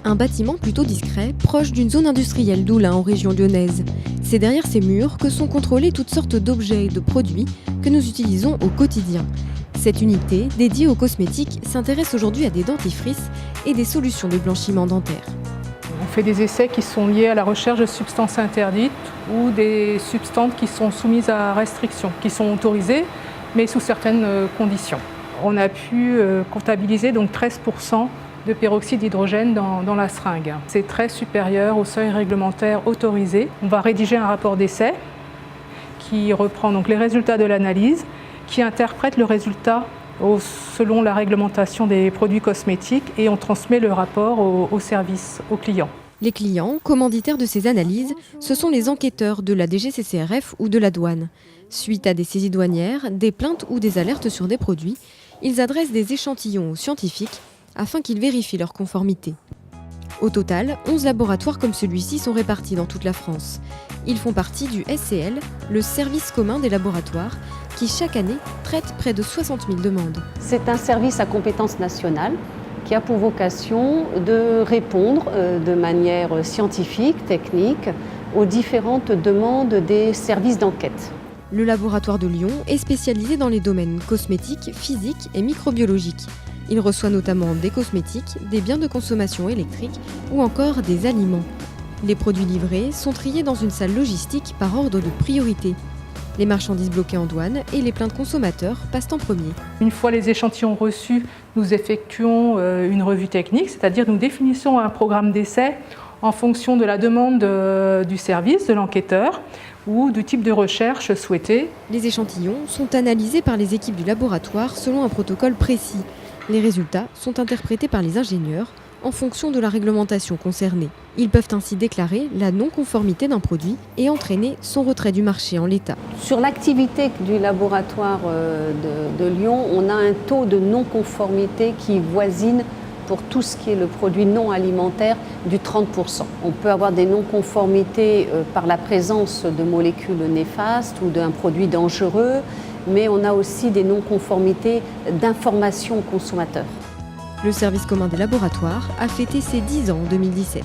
Un bâtiment plutôt discret, proche d'une zone industrielle d'Oulin en région lyonnaise. C'est derrière ces murs que sont contrôlés toutes sortes d'objets et de produits que nous utilisons au quotidien. Cette unité, dédiée aux cosmétiques, s'intéresse aujourd'hui à des dentifrices et des solutions de blanchiment dentaire. On fait des essais qui sont liés à la recherche de substances interdites ou des substances qui sont soumises à restriction, qui sont autorisées, mais sous certaines conditions. On a pu comptabiliser donc 13% de peroxyde d'hydrogène dans la seringue. C'est très supérieur au seuil réglementaire autorisé. On va rédiger un rapport d'essai qui reprend donc les résultats de l'analyse, qui interprète le résultat selon la réglementation des produits cosmétiques et on transmet le rapport au service, aux clients. Les clients, commanditaires de ces analyses, ce sont les enquêteurs de la DGCCRF ou de la douane. Suite à des saisies douanières, des plaintes ou des alertes sur des produits, ils adressent des échantillons aux scientifiques afin qu'ils vérifient leur conformité. Au total, 11 laboratoires comme celui-ci sont répartis dans toute la France. Ils font partie du SCL, le service commun des laboratoires, qui chaque année traite près de 60 000 demandes. C'est un service à compétence nationale qui a pour vocation de répondre de manière scientifique, technique, aux différentes demandes des services d'enquête. Le laboratoire de Lyon est spécialisé dans les domaines cosmétiques, physiques et microbiologiques. Il reçoit notamment des cosmétiques, des biens de consommation électrique ou encore des aliments. Les produits livrés sont triés dans une salle logistique par ordre de priorité. Les marchandises bloquées en douane et les plaintes consommateurs passent en premier. Une fois les échantillons reçus, nous effectuons une revue technique, c'est-à-dire nous définissons un programme d'essai en fonction de la demande du service, de l'enquêteur ou du type de recherche souhaité. Les échantillons sont analysés par les équipes du laboratoire selon un protocole précis. Les résultats sont interprétés par les ingénieurs en fonction de la réglementation concernée. Ils peuvent ainsi déclarer la non-conformité d'un produit et entraîner son retrait du marché en l'état. Sur l'activité du laboratoire de Lyon, on a un taux de non-conformité qui voisine pour tout ce qui est le produit non alimentaire du 30%. On peut avoir des non-conformités par la présence de molécules néfastes ou d'un produit dangereux, mais on a aussi des non-conformités d'information aux consommateurs. Le service commun des laboratoires a fêté ses 10 ans en 2017.